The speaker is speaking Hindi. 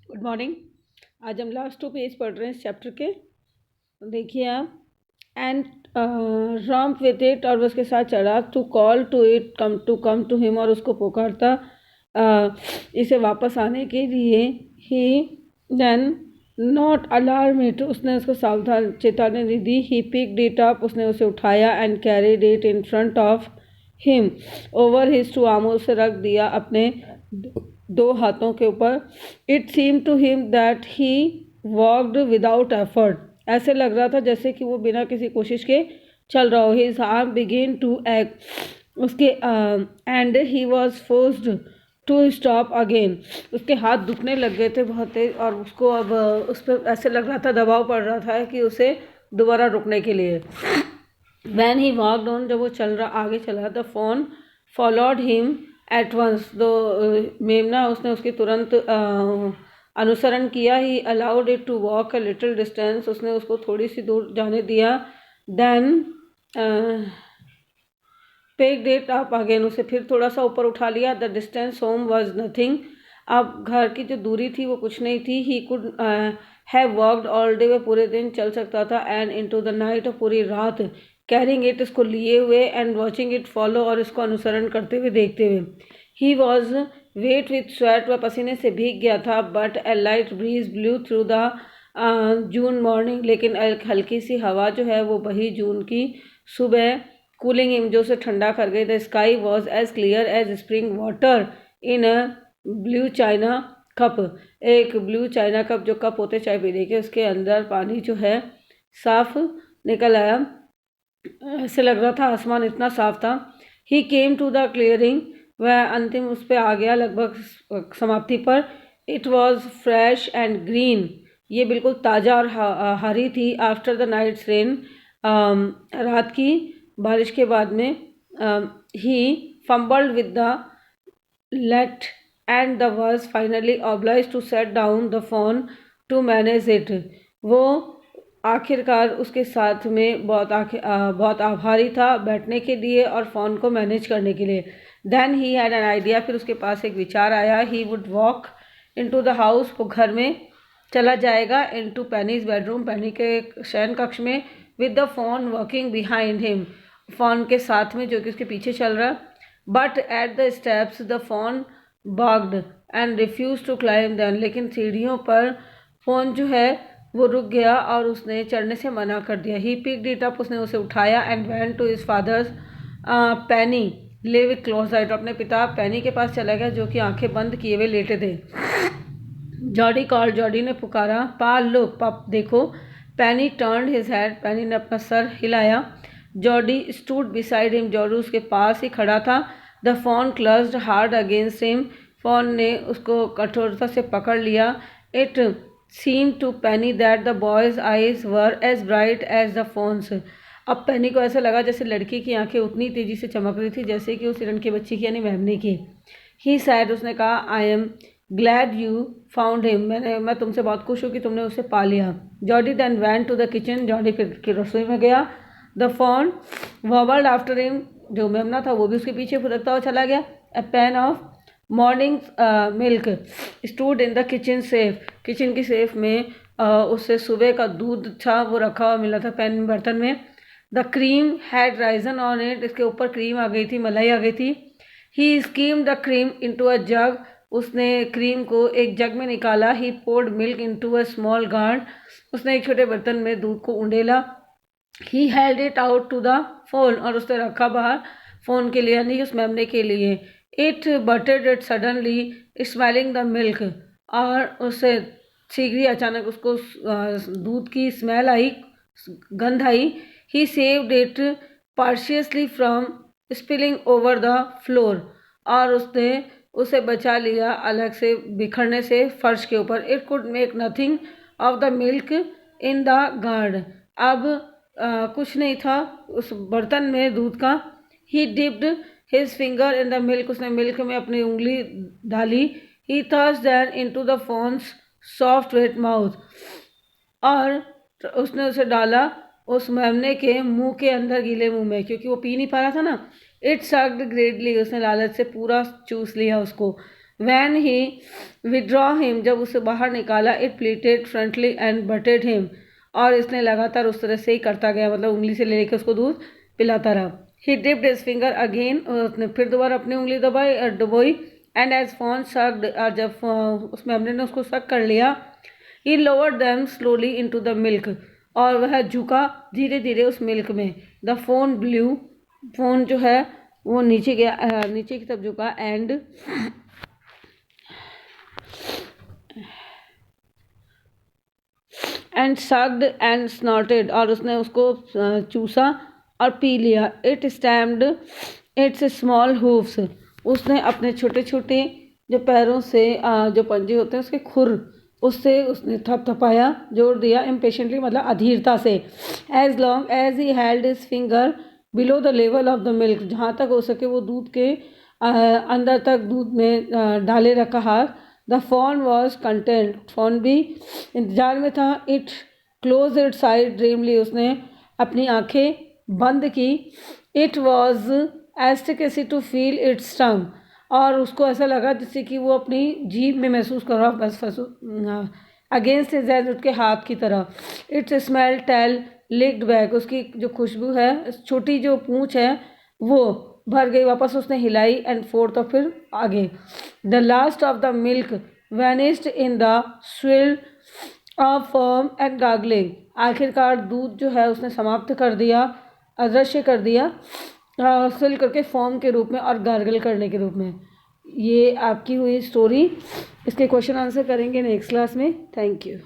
Good morning. आज हम लास्ट 2 पेज पढ़ रहे हैं इस चैप्टर के। देखिए आप, एंड रॉम्प विद इट, और वो उसके साथ चढ़ा, to call to it come to him, और उसको पुकारता इसे वापस आने के लिए। He then not alarm it, उसने उसको सावधान चेतावनी दी। ही पिक्ड इट अप, उसने उसे उठाया, and carried it in front of him over his two arm, उसे रख दिया अपने दो हाथों के ऊपर। It seem to him that he walked without effort, ऐसे लग रहा था जैसे कि वो बिना किसी कोशिश के चल रहा हो। His arm begin to act, उसके and he was forced to stop again, उसके हाथ दुखने लग गए थे बहुत तेज, और उसको अब उस पर ऐसे लग रहा था, दबाव पड़ रहा था कि उसे दोबारा रुकने के लिए। वैन ही वॉकड ऑन, जब वो चल रहा आगे चला, the fawn followed him at once, दो मेमना उसने उसकी तुरंत अनुसरण किया। He allowed it to walk a little distance, उसने उसको थोड़ी सी दूर जाने दिया। Then picked it up again, उसे फिर थोड़ा सा ऊपर उठा लिया। The distance home was nothing, अब घर की जो दूरी थी वो कुछ नहीं थी। He could have walked all day, वह पूरे दिन चल सकता था। And into the night, पूरी रात, कैरिंग इट, इसको लिए हुए, एंड वॉचिंग इट फॉलो, और इसको अनुसरण करते हुए, देखते हुए। He was wet with sweat, वह पसीने से भीग गया था। But a light breeze blew through the June morning, लेकिन एक हल्की सी हवा जो है वो बही जून की सुबह, कूलिंग हिम, जो उसे ठंडा कर गई। The sky was as clear as spring water in a blue china cup, एक ब्लू चाइना कप, जो कप होते चाय पीने के, उसके अंदर पानी जो है साफ निकल आया। ऐसे लग रहा था आसमान इतना साफ था। ही केम टू द क्लियरिंग, वह अंतिम उस पर आ गया, लगभग समाप्ति पर। It was fresh and green, ये बिल्कुल ताज़ा और हरी थी। आफ्टर द नाइट्स रेन, रात की बारिश के बाद में। He fumbled with the late and the was finally obliged to set down the fawn to manage it, वो आखिरकार उसके साथ में बहुत आभारी था बैठने के लिए और फ़ोन को मैनेज करने के लिए। Then he had an idea, फिर उसके पास एक विचार आया। He would walk into the house, वो घर में चला जाएगा। इनटू पेनीज बेडरूम, पेनी के शयन कक्ष में। With the fawn walking behind him, fawn के साथ में, जो कि उसके पीछे चल रहा। But at the steps the fawn balked and refuse to climb them, लेकिन सीढ़ियों पर फ़ोन जो है वो रुक गया और उसने चढ़ने से मना कर दिया। ही पिक्ड इट अप, उसने उसे उठाया, and went to his father's Penny live close it, अपने पिता पैनी के पास चला गया, जो कि आंखें बंद किए हुए लेटे थे। जॉडी कॉल, जॉडी ने पुकारा, पा लुक, पप देखो। पैनी टर्न्ड हिज हेड, पैनी ने अपना सर हिलाया। Jody stood beside him, Jody उसके पास ही खड़ा था। The fawn clasped hard against him, fawn ने उसको कठोरता से पकड़ लिया। It seem to Penny that the boy's eyes were as bright as the fawn's, अब पैनी को ऐसा लगा जैसे लड़की की आंखें उतनी तेजी से चमक रही थी जैसे कि उस हिरण की बच्ची की, यानी मेमने की। ही सैड, उसने कहा, I am glad you found him, मैं तुमसे बहुत खुश हूँ कि तुमने उसे पा लिया। Jody then went to the kitchen, Jody फिर की रसोई में गया। The fawn wobbled after him, जो मेमना था वो भी उसके पीछे फुदकता हुआ चला गया। A pan of morning milk stood in the kitchen safe, kitchen की सेफ में उससे सुबह का दूध था वो रखा हुआ मिला था पैन बर्तन में। The cream had Ryzen on it, इसके ऊपर क्रीम आ गई थी, मलाई आ गई थी। He skim the cream into a jug, उसने क्रीम को एक जग में निकाला। He poured milk into a small gourd, उसने एक छोटे बर्तन में दूध को उंडेला। He held it out to the fawn, और उसने रखा बाहर फ़ोन के लिए, यानी उस मेमने के लिए। It butted it suddenly smelling the milk, और उससे शीघ्र ही अचानक उसको दूध की स्मेल आई, गंध आई। He saved it partially from spilling over the floor, और उसने उसे बचा लिया अलग से बिखरने से फर्श के ऊपर। It could make nothing of the milk in the gourd, अब कुछ नहीं था उस बर्तन में दूध का। He dipped his finger in the milk, उसने मिल्क में अपनी उंगली डाली। He thrust them into the fawn's soft wet mouth, और उसने उसे डाला उस मेमने के मुंह के अंदर, गीले मुंह में, क्योंकि वो पी नहीं पा रहा था ना। इट सक्ड ग्रेटली, उसने लालच से पूरा चूस लिया उसको। वैन ही विड्रॉ हिम, जब उसे बाहर निकाला, it bleated frantically and butted him, और इसने लगातार उस तरह से ही करता गया, मतलब उंगली से ले लेकर उसको दूध पिलाता रहा। He dipped his finger again, उसने फिर दोबारा अपनी उंगली डुबोई, एंड एज फोन सक्ड, और जब उसमें हमने ने उसको सक कर लिया, he lowered them slowly into the milk, और वह झुका धीरे धीरे उस मिल्क में। द फोन ब्लू, फोन जो है वो नीचे गया, नीचे की तरफ झुका, एंड सक्ड एंड स्नॉटेड, और उसने उसको चूसा और पी लिया। It stamped it's small hoofs, उसने अपने छोटे छोटे जो पैरों से जो पंजे होते हैं उसके खुर, उससे उसने थपथपाया, जोर दिया, इम्पेशेंटली मतलब अधीरता से। As long as he held his finger below the level of the milk, जहाँ तक हो सके वो दूध के अंदर तक दूध में डाले रखा हाथ। The fawn was content, fawn भी इंतजार में था। It closed its eyes dreamily, उसने अपनी आंखें बंद की। It was ecstasy to feel its tongue, और उसको ऐसा लगा जैसे कि वो अपनी जीभ में महसूस कर रहा, बस अगेंस्ट हिज हैंड, उसके हाथ की तरह। Its smell tail licked back, उसकी जो खुशबू है, छोटी जो पूंछ है वो भर गई, वापस उसने हिलाई, एंड फोर्थ, और फिर आगे। The last of the milk vanished in the swirl of firm and gargling, आखिरकार दूध जो है उसने समाप्त कर दिया, अदृश्य कर दिया, स्विल करके फॉर्म के रूप में और गार्गल करने के रूप में। ये आपकी हुई स्टोरी। इसके क्वेश्चन आंसर करेंगे नेक्स्ट क्लास में। Thank you.